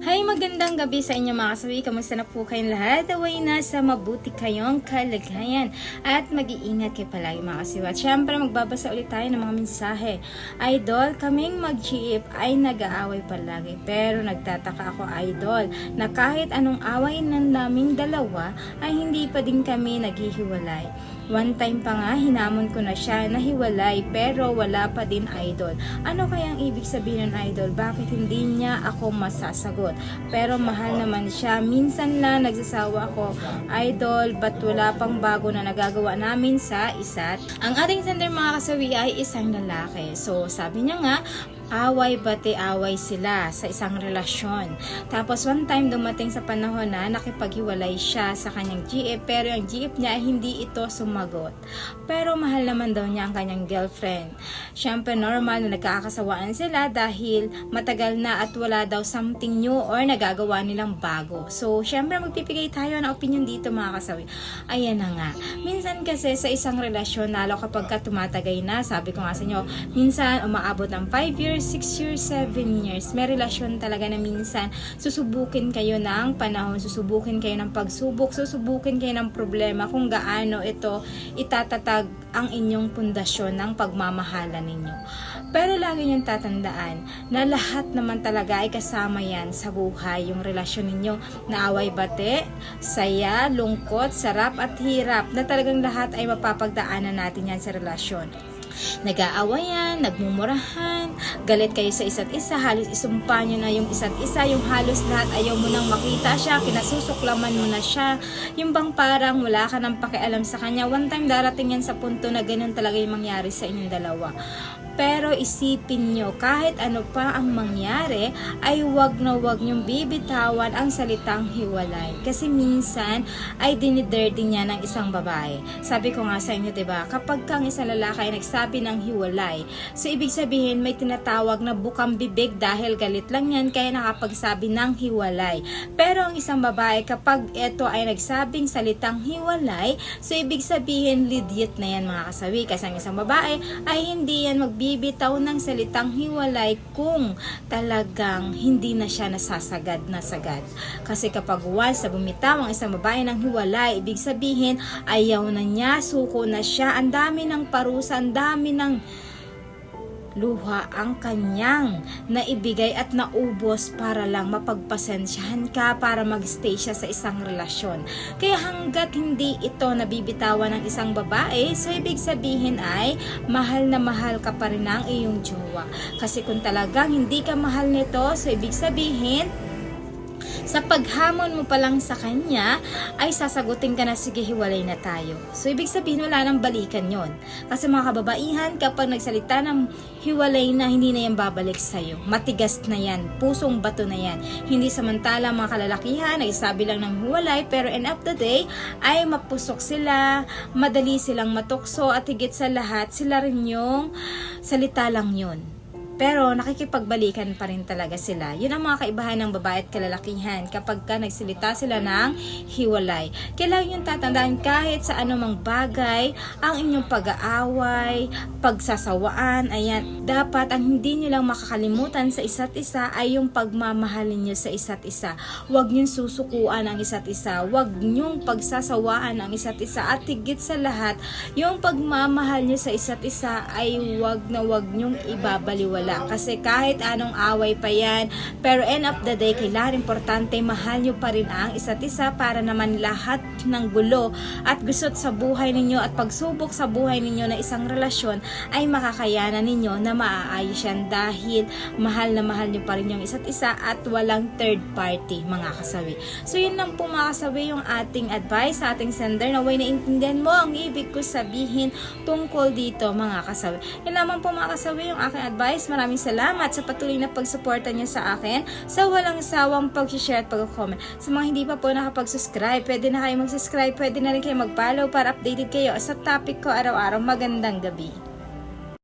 Hi, magandang gabi sa inyo mga kasawi. Kamusta na po kayong lahat? Away na sa mabuti kayong kalagayan. At mag-iingat kayo palagi mga kasawi. At syempre magbabasa ulit tayo ng mga mensahe. Idol, kaming mag-GF ay nag-aaway palagi. Pero nagtataka ako, Idol, na kahit anong away ng naming dalawa ay hindi pa din kami naghihiwalay. One time pa nga, hinamon ko na siya na hiwalay pero wala pa din, Idol. Ano kayang ibig sabihin ng Idol? Bakit hindi niya ako masasagot? Pero mahal naman siya. Minsan lang nagsasawa ako, Idol, ba't wala pang bago na nagagawa namin sa isa't? Ang ating sender mga kasawi ay isang lalaki. So sabi niya nga, away bati away sila sa isang relasyon. Tapos one time dumating sa panahon na nakipaghiwalay siya sa kanyang GF pero ang GF niya hindi ito sumagot. Pero mahal naman daw niya ang kanyang girlfriend. Syempre normal na nagkakasawaan sila dahil matagal na at wala daw something new or nagagawa nilang bago. So syempre magpipigay tayo ng opinion dito mga kasawi. Ayan na nga. Minsan kasi sa isang relasyon lalo kapag tumatagay na, sabi ko nga sa inyo, minsan umaabot ng 5 years, 6 years, 7 years. May relasyon talaga na minsan susubukin kayo ng panahon, susubukin kayo ng pagsubok, susubukin kayo ng problema kung gaano ito itatatag ang inyong pundasyon ng pagmamahalan ninyo. Pero lagi niyong tatandaan na lahat naman talaga ay kasama yan sa buhay, yung relasyon ninyo na away bate, saya, lungkot, sarap at hirap na talagang lahat ay mapapagdaanan natin yan sa relasyon. Nag-aawayan, nagmumurahan, galit kayo sa isa't isa, halos isumpa nyo na yung isa't isa, yung halos lahat ayaw mo nang makita siya, kinasusuklaman mo na siya, yung bang parang wala ka nang pakialam sa kanya. One time darating yan sa punto na ganun talaga yung mangyari sa inyong dalawa. Pero isipin nyo, kahit ano pa ang mangyari, ay wag na wag nyong bibitawan ang salitang hiwalay. Kasi minsan, ay dinidirty niya ng isang babae. Sabi ko nga sa inyo, diba? Kapag kang isang lalaki ay nagsabi ng hiwalay, so ibig sabihin, may tinatawag na bukang bibig dahil galit lang yan, kaya nakapagsabi ng hiwalay. Pero ang isang babae, kapag ito ay nagsabing salitang hiwalay, so ibig sabihin, legit na yan mga kasawi. Kasi ang isang babae, ay hindi yan bibitaw ng salitang hiwalay kung talagang hindi na siya nasasagad na sagad. Kasi kapag once na bumitaw ang isang babae ng hiwalay, ibig sabihin ayaw na niya, suko na siya, ang dami ng parusa, ang dami ng luha ang kanyang naibigay at naubos para lang mapagpasensyahan ka, para magstay siya sa isang relasyon. Kaya hanggat hindi ito nabibitawan ng isang babae, so ibig sabihin ay mahal na mahal ka pa rin ng iyong jowa. Kasi kung talagang hindi ka mahal nito, so ibig sabihin sa paghamon mo pa lang sa kanya, ay sasagutin ka na, sige hiwalay na tayo. So ibig sabihin wala nang balikan yon. Kasi mga kababaihan, kapag nagsalita ng hiwalay na, hindi na yan babalik sa'yo. Matigas na yan, pusong bato na yan. Hindi samantala mga kalalakihan, nagsabi lang ng hiwalay, pero end of the day, ay mapusok sila, madali silang matukso, at higit sa lahat, sila rin yung salita lang yun. Pero nakikipagbalikan pa rin talaga sila. Yun ang mga kaibahan ng babae at kalalakihan kapag ka nagsalita sila ng hiwalay. Kailangan yung tatandaan kahit sa anumang bagay, ang inyong pag-aaway, pagsasawaan, ayan, dapat ang hindi nyo lang makakalimutan sa isa't isa ay yung pagmamahalin nyo sa isa't isa. Huwag nyo susukuan ang isa't isa. Huwag nyo pagsasawaan ang isa't isa. At higit sa lahat, yung pagmamahal nyo sa isa't isa ay huwag nyo ibabaliwala. Kasi kahit anong away pa yan, pero end of the day, kailangan importante, mahal nyo pa rin ang isa't isa para naman lahat ng gulo at gusot sa buhay ninyo at pagsubok sa buhay ninyo na isang relasyon ay makakayanan ninyo na maaayos yan dahil mahal na mahal nyo pa rin yung isa't isa at walang third party mga kasawi. So yun lang po mga kasawi yung ating advice sa ating sender, na way naintindihan mo ang ibig ko sabihin tungkol dito mga kasawi. Yun lamang po mga kasawi yung aking advice. Maraming salamat sa patuloy na pagsuporta niyo sa akin, sa walang sawang pag-share at pag-comment. Sa mga hindi pa po nakapag-subscribe, pwede na kayo mag-subscribe, pwede na rin kayo mag-follow para updated kayo sa topic ko araw-araw. Magandang gabi.